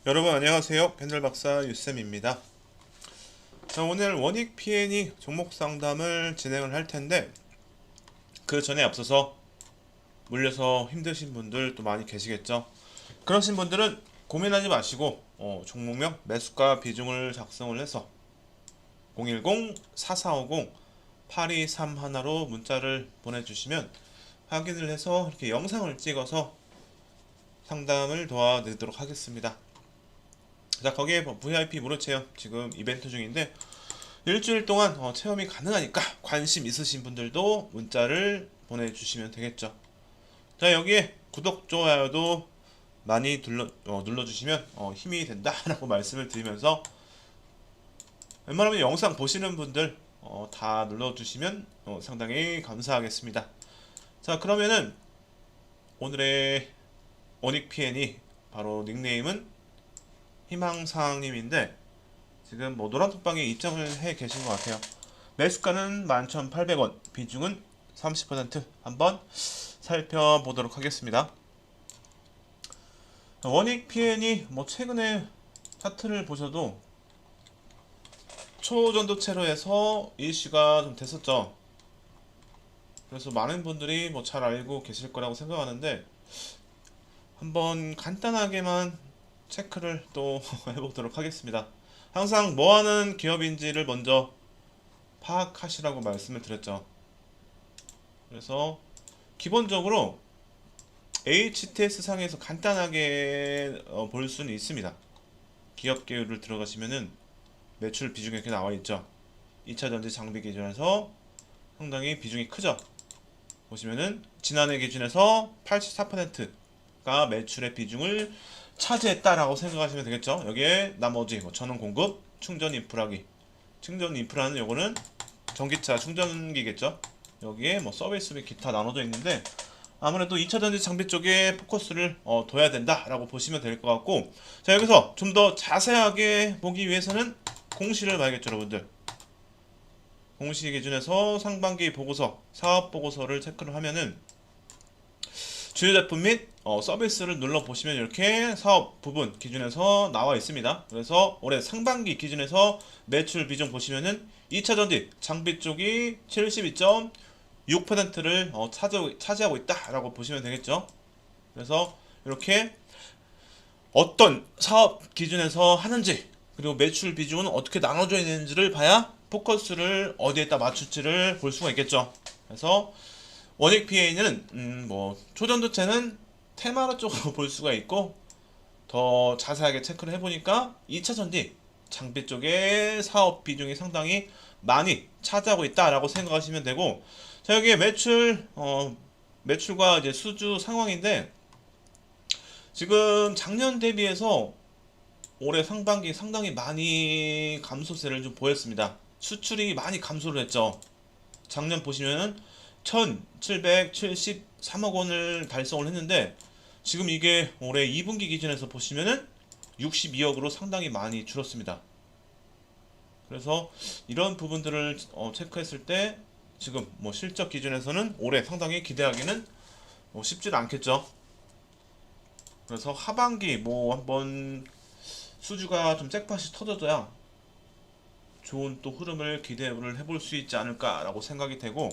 여러분 안녕하세요. 캔들박사 유쌤입니다. 자, 오늘 원익 PN이 종목 상담을 진행을 할 텐데 그 전에 앞서서 물려서 힘드신 분들 또 많이 계시겠죠. 그러신 분들은 고민하지 마시고 종목명 매수가 비중을 작성을 해서 010-4450-8231로 문자를 보내주시면 확인을 해서 이렇게 영상을 찍어서 상담을 도와드리도록 하겠습니다. 자, 거기에 VIP 무료 체험 지금 이벤트 중인데 일주일 동안 체험이 가능하니까 관심 있으신 분들도 문자를 보내주시면 되겠죠. 자, 여기에 구독, 좋아요도 많이 눌러주시면 힘이 된다라고 말씀을 드리면서 웬만하면 영상 보시는 분들 다 눌러주시면 상당히 감사하겠습니다. 자, 그러면은 오늘의 원익 PN이 바로 닉네임은 희망사항님인데 지금 노란톡방에 입장을 해 계신 것 같아요. 매수가는 11,800원, 비중은 30%. 한번 살펴보도록 하겠습니다. 원익 PN이 최근에 차트를 보셔도 초전도체로해서 이슈가 좀 됐었죠. 그래서 많은 분들이 잘 알고 계실 거라고 생각하는데 한번 간단하게만 체크를 또 해보도록 하겠습니다. 항상 뭐하는 기업인지를 먼저 파악하시라고 말씀을 드렸죠. 그래서 기본적으로 HTS 상에서 간단하게 볼 수는 있습니다. 기업 계율을 들어가시면은 매출 비중이 이렇게 나와 있죠. 2차전지 장비 기준에서 상당히 비중이 크죠. 보시면은 지난해 기준에서 84%가 매출의 비중을 차지했다라고 생각하시면 되겠죠. 여기에 나머지 전원 공급, 충전 인프라기. 충전 인프라는 요거는 전기차 충전기겠죠. 여기에 서비스 및 기타 나눠져 있는데 아무래도 2차전지 장비 쪽에 포커스를 둬야 된다라고 보시면 될 것 같고, 자, 여기서 좀 더 자세하게 보기 위해서는 공시를 봐야겠죠, 여러분들. 공시 기준에서 상반기 보고서, 사업 보고서를 체크를 하면은 주요 제품 및 서비스를 눌러보시면 이렇게 사업 부분 기준에서 나와 있습니다. 그래서 올해 상반기 기준에서 매출 비중 보시면은 2차전지 장비 쪽이 72.6%를 차지하고 있다라고 보시면 되겠죠. 그래서 이렇게 어떤 사업 기준에서 하는지, 그리고 매출 비중은 어떻게 나눠져 있는지를 봐야 포커스를 어디에다 맞출지를 볼 수가 있겠죠. 그래서 원익 PA는 초전도체는 테마로 쪽으로 볼 수가 있고, 더 자세하게 체크를 해보니까 2차전지 장비 쪽에 사업 비중이 상당히 많이 차지하고 있다라고 생각하시면 되고, 자, 여기에 매출과 이제 수주 상황인데 지금 작년 대비해서 올해 상반기 상당히 많이 감소세를 좀 보였습니다. 수출이 많이 감소를 했죠. 작년 보시면은 1773억 원을 달성을 했는데 지금 이게 올해 2분기 기준에서 보시면은 62억으로 상당히 많이 줄었습니다. 그래서 이런 부분들을 체크했을 때 지금 실적 기준에서는 올해 상당히 기대하기는 쉽지 않겠죠. 그래서 하반기 한번 수주가 좀 잭팟이 터져줘야 좋은 또 흐름을 기대를 해볼 수 있지 않을까라고 생각이 되고,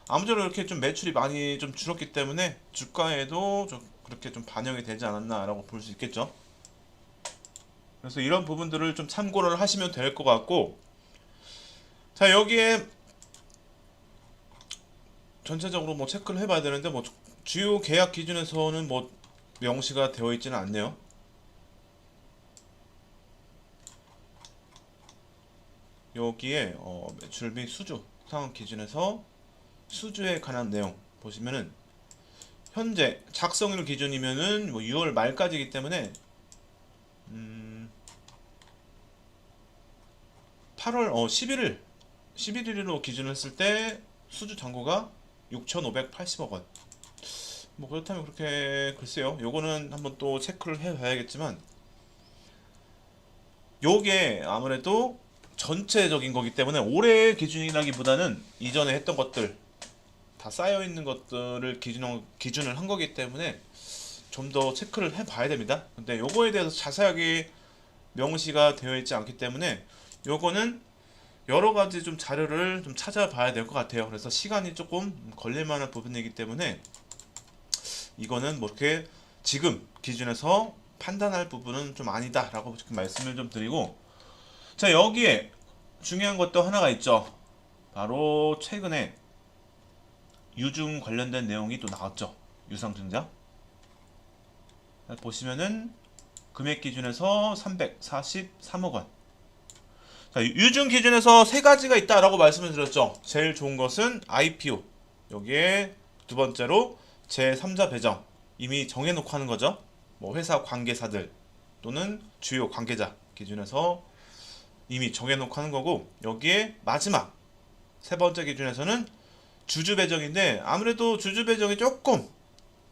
아무쪼록 이렇게 좀 매출이 많이 좀 줄었기 때문에 주가에도 좀 그렇게 좀 반영이 되지 않았나라고 볼 수 있겠죠. 그래서 이런 부분들을 좀 참고를 하시면 될 것 같고, 자, 여기에 전체적으로 체크를 해봐야 되는데 주요 계약 기준에서는 명시가 되어 있지는 않네요. 여기에 매출 및 수주 상황 기준에서 수주에 관한 내용 보시면은 현재 작성일 기준이면은 6월 말까지이기 때문에 8월 11일로 기준을 했을 때 수주 잔고가 6,580억 원. 그렇다면 그렇게 글쎄요. 요거는 한번 또 체크를 해 봐야겠지만 요게 아무래도 전체적인 거기 때문에 올해 기준이라기보다는 이전에 했던 것들 다 쌓여 있는 것들을 기준을 한 거기 때문에 좀 더 체크를 해 봐야 됩니다. 근데 요거에 대해서 자세하게 명시가 되어 있지 않기 때문에 요거는 여러 가지 좀 자료를 좀 찾아봐야 될 것 같아요. 그래서 시간이 조금 걸릴 만한 부분이기 때문에 이거는 뭐 이렇게 지금 기준에서 판단할 부분은 좀 아니다라고 말씀을 좀 드리고, 자, 여기에 중요한 것도 하나가 있죠. 바로 최근에 유중 관련된 내용이 또 나왔죠. 유상증자 보시면은 금액 기준에서 343억 원. 자, 유중 기준에서 세 가지가 있다라고 말씀을 드렸죠. 제일 좋은 것은 IPO. 여기에 두 번째로 제3자 배정. 이미 정해놓고 하는 거죠. 뭐 회사 관계사들 또는 주요 관계자 기준에서 이미 정해놓고 하는 거고, 여기에 마지막 세 번째 기준에서는 주주 배정인데, 아무래도 주주 배정이 조금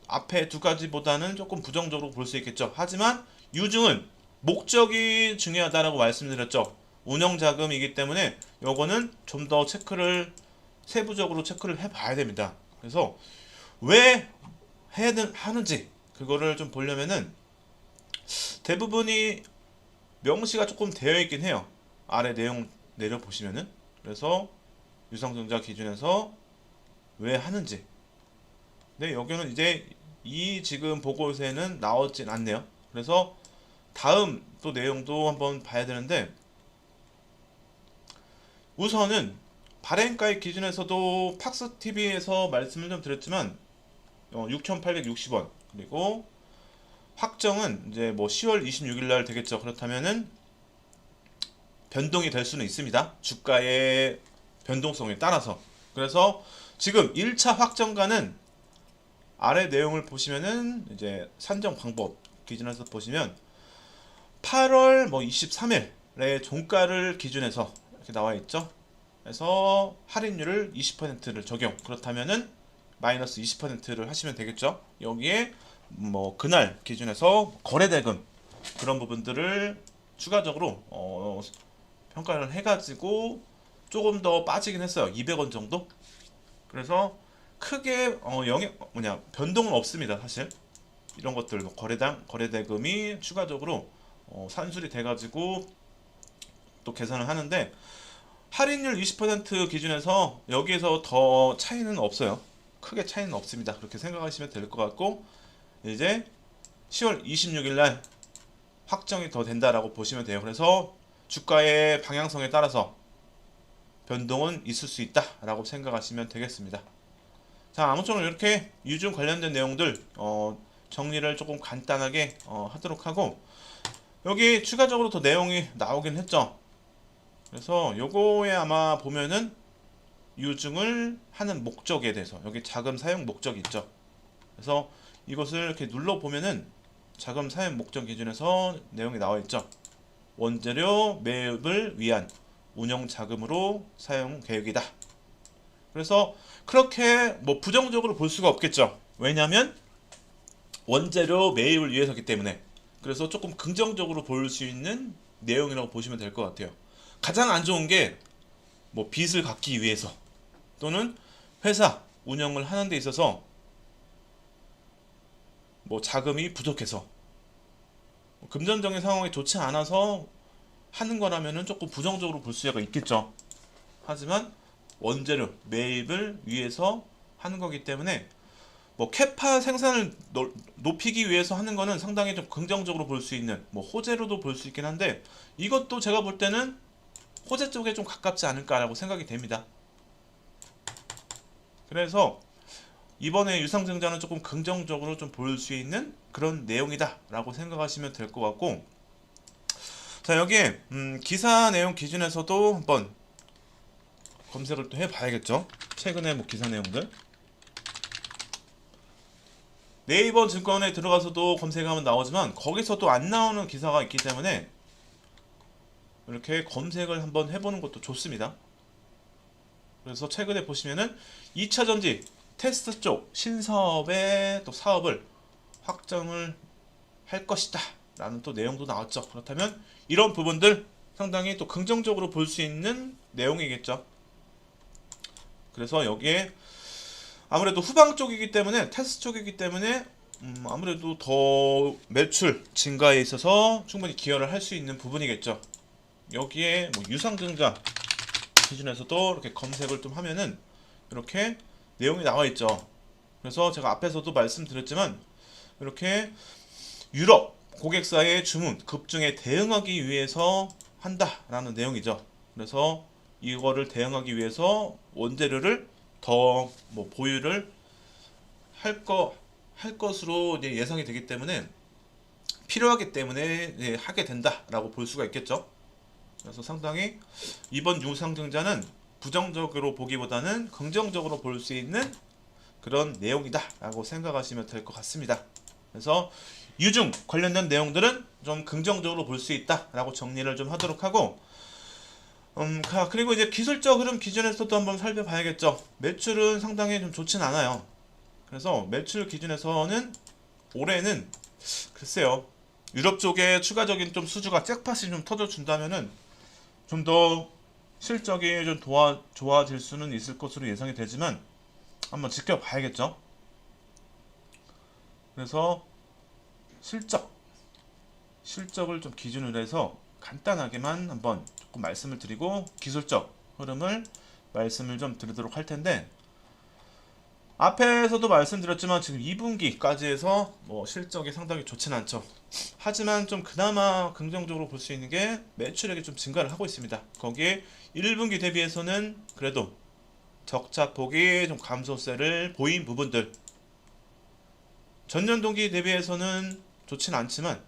앞에 두 가지보다는 조금 부정적으로 볼 수 있겠죠. 하지만 유증은 목적이 중요하다라고 말씀드렸죠. 운영 자금이기 때문에 요거는 좀 더 체크를 세부적으로 체크를 해봐야 됩니다. 그래서 왜 해야 하는지 그거를 좀 보려면은 대부분이 명시가 조금 되어 있긴 해요. 아래 내용 내려 보시면은. 그래서 유상증자 기준에서 왜 하는지. 근데 여기는 이제 이 지금 보고서에는 나오진 않네요. 그래서 다음 또 내용도 한번 봐야 되는데, 우선은 발행가액 기준에서도 팍스TV에서 말씀을 좀 드렸지만 6,860원, 그리고 확정은 이제 뭐 10월 26일 날 되겠죠. 그렇다면은 변동이 될 수는 있습니다. 주가의 변동성에 따라서. 그래서 지금 1차 확정가는 아래 내용을 보시면은 이제 산정 방법 기준에서 보시면 8월 뭐 23일의 종가를 기준해서 이렇게 나와 있죠. 그래서 할인율을 20%를 적용. 그렇다면은 마이너스 20%를 하시면 되겠죠. 여기에 뭐 그날 기준에서 거래대금 그런 부분들을 추가적으로 평가를 해가지고 조금 더 빠지긴 했어요. 200원 정도. 그래서 크게 영향 변동은 없습니다. 사실 이런 것들 뭐 거래대금이 추가적으로 산술이 돼가지고 또 계산을 하는데, 할인율 20% 기준에서 여기에서 더 차이는 없어요. 크게 차이는 없습니다. 그렇게 생각하시면 될 것 같고, 이제 10월 26일 날 확정이 더 된다라고 보시면 돼요. 그래서 주가의 방향성에 따라서 변동은 있을 수 있다라고 생각하시면 되겠습니다. 자, 아무쪼록 이렇게 유중 관련된 내용들 정리를 조금 간단하게 하도록 하고, 여기 추가적으로 더 내용이 나오긴 했죠. 그래서 요거에 아마 보면은 유증을 하는 목적에 대해서 여기 자금 사용 목적이 있죠. 그래서 이것을 이렇게 눌러 보면은 자금 사용 목적 기준에서 내용이 나와 있죠. 원재료 매입을 위한 운영 자금으로 사용 계획이다. 그래서 그렇게 뭐 부정적으로 볼 수가 없겠죠. 왜냐하면 원재료 매입을 위해서기 때문에. 그래서 조금 긍정적으로 볼 수 있는 내용이라고 보시면 될 것 같아요. 가장 안 좋은 게 뭐 빚을 갚기 위해서 또는 회사 운영을 하는 데 있어서 뭐 자금이 부족해서 금전적인 상황이 좋지 않아서 하는 거라면은 조금 부정적으로 볼 수가 있겠죠. 하지만 원재료 매입을 위해서 하는 거기 때문에 뭐 캐파 생산을 높이기 위해서 하는 거는 상당히 좀 긍정적으로 볼 수 있는, 뭐 호재로도 볼 수 있긴 한데, 이것도 제가 볼 때는 호재 쪽에 좀 가깝지 않을까라고 생각이 됩니다. 그래서 이번에 유상증자는 조금 긍정적으로 좀 볼 수 있는 그런 내용이다 라고 생각하시면 될 것 같고, 자, 여기에 기사 내용 기준에서도 한번 검색을 또 해봐야겠죠. 최근에 뭐 기사 내용들 네이버 증권에 들어가서도 검색하면 나오지만 거기서도 안 나오는 기사가 있기 때문에 이렇게 검색을 한번 해보는 것도 좋습니다. 그래서 최근에 보시면은 2차전지 테스트 쪽 신사업의 또 사업을 확정을 할 것이다 라는 또 내용도 나왔죠. 그렇다면 이런 부분들 상당히 또 긍정적으로 볼 수 있는 내용이겠죠. 그래서 여기에 아무래도 후방 쪽이기 때문에, 테스트 쪽이기 때문에 아무래도 더 매출 증가에 있어서 충분히 기여를 할 수 있는 부분이겠죠. 여기에 뭐 유상증자 기준에서도 이렇게 검색을 좀 하면은 이렇게 내용이 나와 있죠. 그래서 제가 앞에서도 말씀드렸지만 이렇게 유럽 고객사의 주문 급증에 대응하기 위해서 한다라는 내용이죠. 그래서 이거를 대응하기 위해서 원재료를 더 뭐 보유를 할 것으로 이제 예상이 되기 때문에 필요하기 때문에 하게 된다라고 볼 수가 있겠죠. 그래서 상당히 이번 유상증자는 부정적으로 보기보다는 긍정적으로 볼 수 있는 그런 내용이다라고 생각하시면 될 것 같습니다. 그래서 유중 관련된 내용들은 좀 긍정적으로 볼 수 있다라고 정리를 좀 하도록 하고, 그리고 이제 기술적 흐름 기준에서도 한번 살펴봐야겠죠. 매출은 상당히 좀 좋진 않아요. 그래서 매출 기준에서는 올해는 글쎄요, 유럽 쪽에 추가적인 좀 수주가 잭팟이 좀 터져준다면은 좀 더 실적이 좀 좋아질 수는 있을 것으로 예상이 되지만 한번 지켜봐야겠죠. 그래서 실적을 좀 기준으로 해서 간단하게만 한번 조금 말씀을 드리고 기술적 흐름을 말씀을 좀 드리도록 할 텐데, 앞에서도 말씀드렸지만 지금 2분기까지 해서 뭐 실적이 상당히 좋진 않죠. 하지만 좀 그나마 긍정적으로 볼 수 있는 게 매출액이 좀 증가를 하고 있습니다. 거기에 1분기 대비해서는 그래도 적자폭이 좀 감소세를 보인 부분들, 전년 동기 대비해서는 좋진 않지만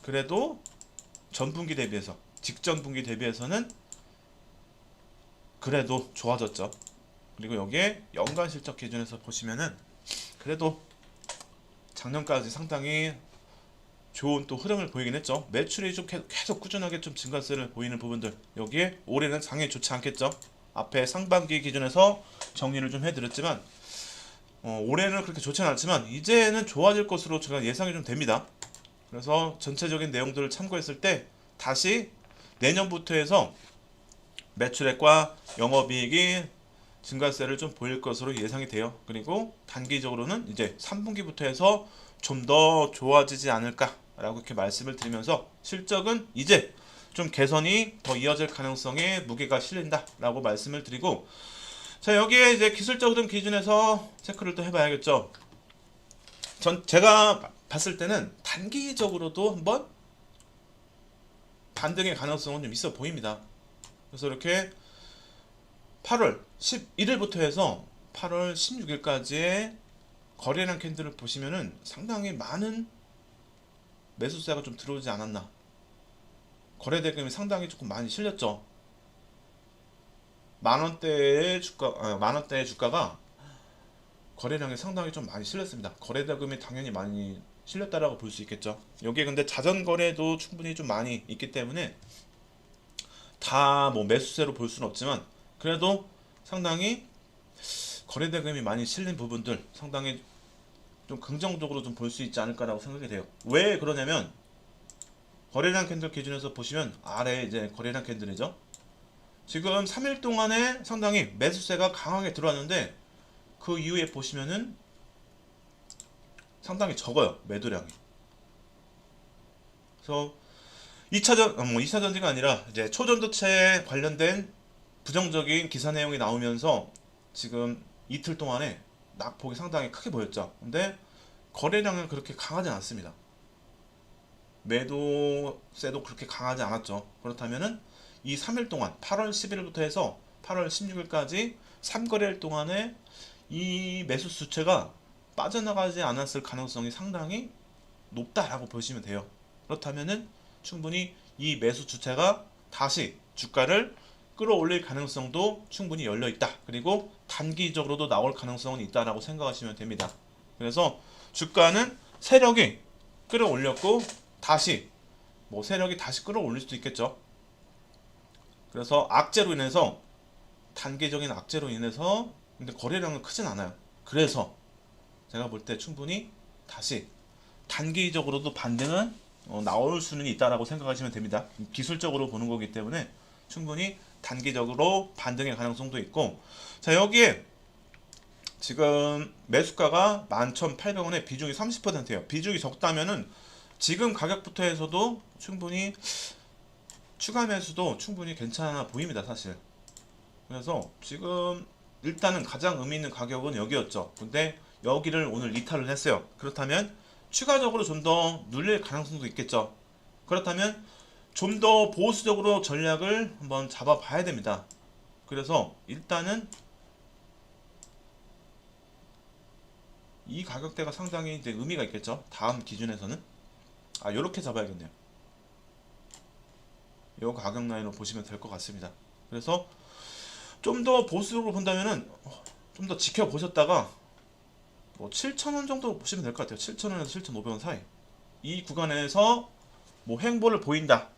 그래도 전분기 대비해서 직전 분기 대비해서는 그래도 좋아졌죠. 그리고 여기에 연간 실적 기준에서 보시면은 그래도 작년까지 상당히 좋은 또 흐름을 보이긴 했죠. 매출이 좀 계속 꾸준하게 좀 증가세를 보이는 부분들, 여기에 올해는 상당히 좋지 않겠죠. 앞에 상반기 기준에서 정리를 좀 해드렸지만 올해는 그렇게 좋지는 않지만 이제는 좋아질 것으로 제가 예상이 좀 됩니다. 그래서 전체적인 내용들을 참고했을 때 다시 내년부터 해서 매출액과 영업이익이 증가세를 좀 보일 것으로 예상이 돼요. 그리고 단기적으로는 이제 3분기부터 해서 좀 더 좋아지지 않을까라고 이렇게 말씀을 드리면서 실적은 이제 좀 개선이 더 이어질 가능성에 무게가 실린다라고 말씀을 드리고, 자, 여기에 이제 기술적 흐름 기준에서 체크를 또 해봐야겠죠. 제가 봤을 때는 단기적으로도 한번 반등의 가능성은 좀 있어 보입니다. 그래서 이렇게 8월 11일부터 해서 8월 16일까지의 거래량 캔들을 보시면은 상당히 많은 매수세가 좀 들어오지 않았나. 거래 대금이 상당히 조금 많이 실렸죠. 만원대의 주가가 거래량이 상당히 좀 많이 실렸습니다. 거래 대금이 당연히 많이 실렸다라고 볼 수 있겠죠. 여기에 근데 자전 거래도 충분히 좀 많이 있기 때문에 다 뭐 매수세로 볼 수는 없지만 그래도 상당히 거래 대금이 많이 실린 부분들 상당히 좀 긍정적으로 좀 볼 수 있지 않을까라고 생각이 돼요. 왜 그러냐면 거래량 캔들 기준에서 보시면 아래 이제 거래량 캔들이죠. 지금 3일 동안에 상당히 매수세가 강하게 들어왔는데 그 이후에 보시면은 상당히 적어요, 매도량이. 그래서 2차전지가 아니라 이제 초전도체 관련된 부정적인 기사 내용이 나오면서 지금 이틀 동안에 낙폭이 상당히 크게 보였죠. 근데 거래량은 그렇게 강하지 않습니다. 매도세도 그렇게 강하지 않았죠. 그렇다면은 이 3일 동안 8월 11일부터 해서 8월 16일까지 3거래일 동안에 이 매수 수채가 빠져나가지 않았을 가능성이 상당히 높다라고 보시면 돼요. 그렇다면은 충분히 이 매수 주체가 다시 주가를 끌어올릴 가능성도 충분히 열려 있다. 그리고 단기적으로도 나올 가능성은 있다라고 생각하시면 됩니다. 그래서 주가는 세력이 끌어올렸고 다시 세력이 다시 끌어올릴 수도 있겠죠. 그래서 악재로 인해서 단기적인 악재로 인해서 근데 거래량은 크진 않아요. 그래서 제가 볼 때 충분히 다시 단기적으로도 반등은 나올 수는 있다라고 생각하시면 됩니다. 기술적으로 보는 거기 때문에 충분히 단기적으로 반등의 가능성도 있고, 자, 여기에 지금 매수가가 11,800원에 비중이 30%예요. 비중이 적다면은 지금 가격부터 해서도 충분히 추가 매수도 충분히 괜찮아 보입니다, 사실. 그래서 지금 일단은 가장 의미 있는 가격은 여기였죠. 근데 여기를 오늘 이탈을 했어요. 그렇다면 추가적으로 좀 더 눌릴 가능성도 있겠죠. 그렇다면 좀 더 보수적으로 전략을 한번 잡아봐야 됩니다. 그래서 일단은 이 가격대가 상당히 이제 의미가 있겠죠. 다음 기준에서는 요렇게 잡아야겠네요. 요 가격 라인으로 보시면 될 것 같습니다. 그래서 좀 더 보수적으로 본다면은 좀 더 지켜보셨다가 뭐 7,000원 정도 보시면 될 것 같아요. 7,000원에서 7,500원 사이. 이 구간에서 뭐 횡보를 보인다.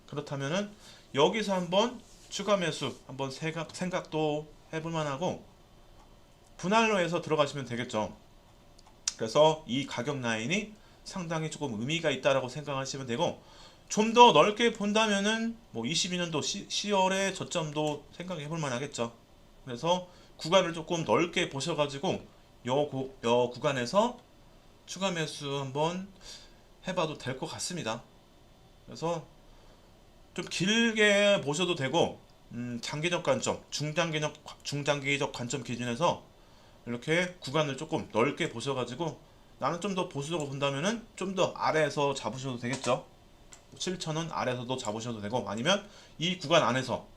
그렇다면은 여기서 한번 추가 매수 한번 생각도 해볼 만하고 분할로 해서 들어가시면 되겠죠. 그래서 이 가격 라인이 상당히 조금 의미가 있다라고 생각하시면 되고 좀 더 넓게 본다면은 뭐 22년도 10월의 저점도 생각해 볼 만하겠죠. 그래서 구간을 조금 넓게 보셔가지고 요 구간에서 추가 매수 한번 해봐도 될 것 같습니다. 그래서 좀 길게 보셔도 되고 장기적 관점, 중장기적 관점 기준에서 이렇게 구간을 조금 넓게 보셔가지고 나는 좀 더 보수적으로 본다면은 좀 더 아래에서 잡으셔도 되겠죠. 7,000원 아래에서도 잡으셔도 되고 아니면 이 구간 안에서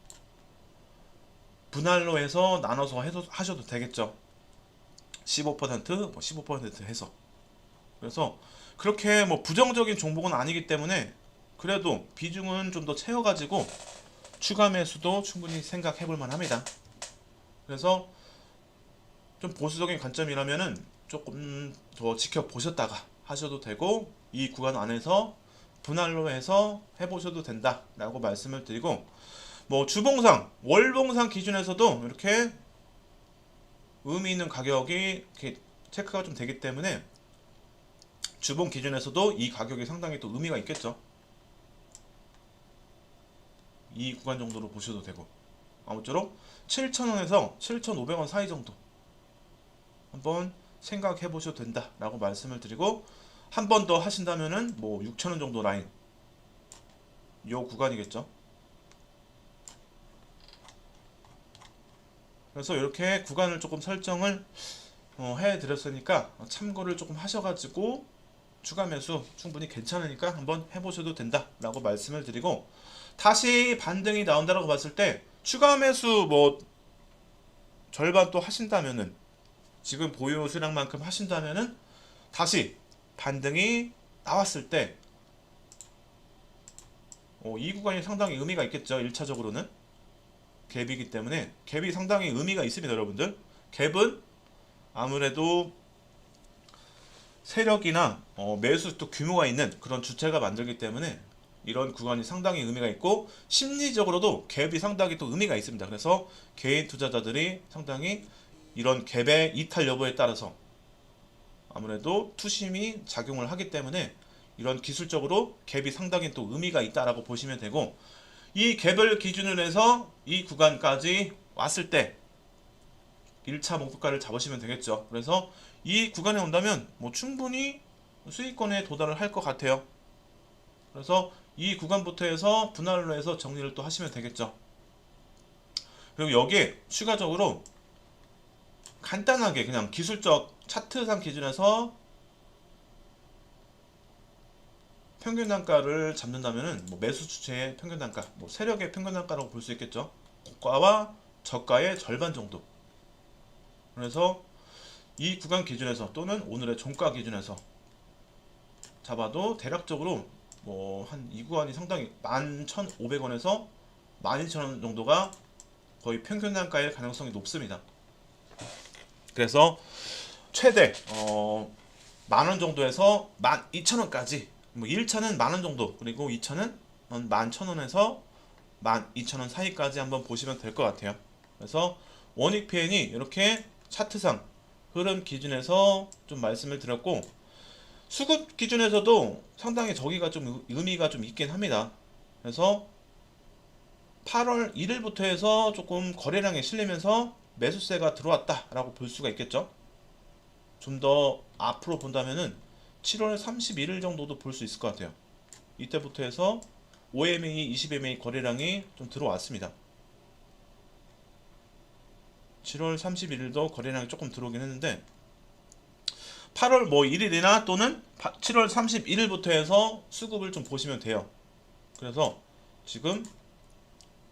분할로 해서 나눠서 하셔도 되겠죠. 15%, 15% 해서. 그래서 그렇게 뭐 부정적인 종목은 아니기 때문에 그래도 비중은 좀 더 채워가지고 추가 매수도 충분히 생각해 볼 만합니다. 그래서 좀 보수적인 관점이라면은 조금 더 지켜보셨다가 하셔도 되고 이 구간 안에서 분할로 해서 해보셔도 된다라고 말씀을 드리고 뭐 주봉상, 월봉상 기준에서도 이렇게 의미 있는 가격이 이렇게 체크가 좀 되기 때문에 주봉 기준에서도 이 가격이 상당히 또 의미가 있겠죠. 이 구간 정도로 보셔도 되고 아무쪼록 7,000원에서 7,500원 사이 정도 한번 생각해 보셔도 된다라고 말씀을 드리고 한 번 더 하신다면은 뭐 6,000원 정도 라인 요 구간이겠죠. 그래서 이렇게 구간을 조금 설정을 해 드렸으니까 참고를 조금 하셔가지고 추가 매수 충분히 괜찮으니까 한번 해보셔도 된다라고 말씀을 드리고 다시 반등이 나온다라고 봤을 때 추가 매수 뭐 절반 또 하신다면은 지금 보유 수량만큼 하신다면은 다시 반등이 나왔을 때 이 구간이 상당히 의미가 있겠죠. 1차적으로는 갭이기 때문에 갭이 상당히 의미가 있습니다, 여러분들. 갭은 아무래도 세력이나 매수 또 규모가 있는 그런 주체가 만들기 때문에 이런 구간이 상당히 의미가 있고 심리적으로도 갭이 상당히 또 의미가 있습니다. 그래서 개인 투자자들이 상당히 이런 갭의 이탈 여부에 따라서 아무래도 투심이 작용을 하기 때문에 이런 기술적으로 갭이 상당히 또 의미가 있다라고 보시면 되고 이 갭을 기준으로 해서 이 구간까지 왔을 때 1차 목표가를 잡으시면 되겠죠. 그래서 이 구간에 온다면 뭐 충분히 수익권에 도달을 할 것 같아요. 그래서 이 구간부터 해서 분할로 해서 정리를 또 하시면 되겠죠. 그리고 여기에 추가적으로 간단하게 그냥 기술적 차트상 기준에서 평균 단가를 잡는다면은 뭐 매수 주체의 평균 단가, 뭐 세력의 평균 단가라고 볼 수 있겠죠. 고가와 저가의 절반 정도. 그래서 이 구간 기준에서 또는 오늘의 종가 기준에서 잡아도 대략적으로 뭐 한 이 구간이 상당히 11,500원에서 12,000원 정도가 거의 평균 단가일 가능성이 높습니다. 그래서 최대 만원 정도에서 12,000원까지 뭐 1차는 만원 정도 그리고 2차는 11,000원에서 12,000원 사이까지 한번 보시면 될 것 같아요. 그래서 원익PN이 이렇게 차트상 흐름 기준에서 좀 말씀을 드렸고 수급 기준에서도 상당히 저기가 좀 의미가 좀 있긴 합니다. 그래서 8월 1일부터 해서 조금 거래량이 실리면서 매수세가 들어왔다라고 볼 수가 있겠죠. 좀 더 앞으로 본다면은 7월 31일 정도도 볼 수 있을 것 같아요. 이때부터 해서 5MA, 20MA 거래량이 좀 들어왔습니다. 7월 31일도 거래량이 조금 들어오긴 했는데 8월 뭐 1일이나 또는 7월 31일부터 해서 수급을 좀 보시면 돼요. 그래서 지금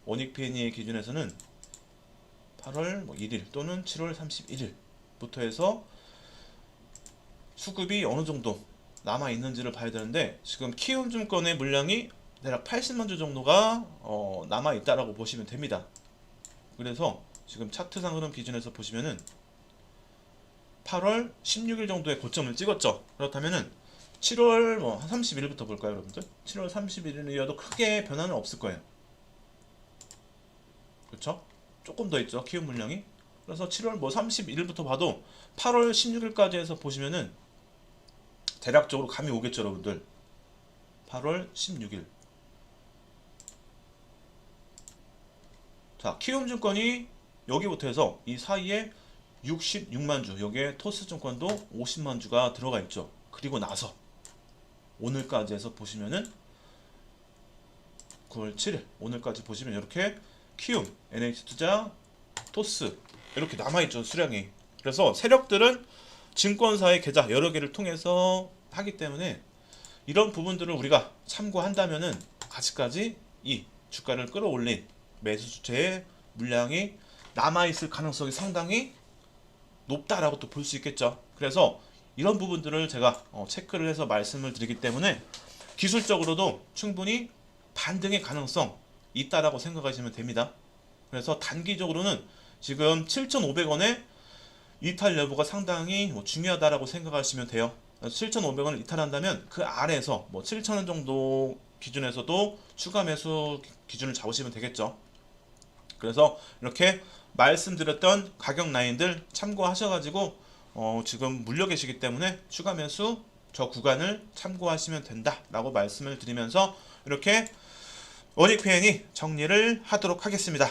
원익PN의 기준에서는 8월 뭐 1일 또는 7월 31일부터 해서 수급이 어느 정도 남아 있는지를 봐야 되는데 지금 키움증권의 물량이 대략 80만 주 정도가 남아 있다라고 보시면 됩니다. 그래서 지금 차트상 흐름 기준에서 보시면은 8월 16일 정도의 고점을 찍었죠. 그렇다면은 7월 뭐 30일부터 볼까요, 여러분들? 7월 30일이어도 크게 변화는 없을 거예요. 그렇죠? 조금 더 있죠, 키움 물량이. 그래서 7월 뭐 31일부터 봐도 8월 16일까지 해서 보시면은 대략적으로 감이 오겠죠, 여러분들. 8월 16일. 자, 키움증권이 여기부터 해서 이 사이에 66만 주, 여기에 토스증권도 50만 주가 들어가 있죠. 그리고 나서 오늘까지 해서 보시면은 9월 7일 오늘까지 보시면 이렇게 키움, NH투자, 토스 이렇게 남아있죠, 수량이. 그래서 세력들은 증권사의 계좌 여러 개를 통해서 하기 때문에 이런 부분들을 우리가 참고한다면은 아직까지 이 주가를 끌어올린 매수 주체의 물량이 남아있을 가능성이 상당히 높다라고 또 볼 수 있겠죠. 그래서 이런 부분들을 제가 체크를 해서 말씀을 드리기 때문에 기술적으로도 충분히 반등의 가능성 있다라고 생각하시면 됩니다. 그래서 단기적으로는 지금 7,500원의 이탈 여부가 상당히 중요하다라고 생각하시면 돼요. 7,500원을 이탈한다면 그 아래에서 뭐 7,000원 정도 기준에서도 추가 매수 기준을 잡으시면 되겠죠. 그래서 이렇게 말씀드렸던 가격 라인들 참고하셔가지고 지금 물려 계시기 때문에 추가 매수 저 구간을 참고하시면 된다라고 말씀을 드리면서 이렇게 원익PN이 정리를 하도록 하겠습니다.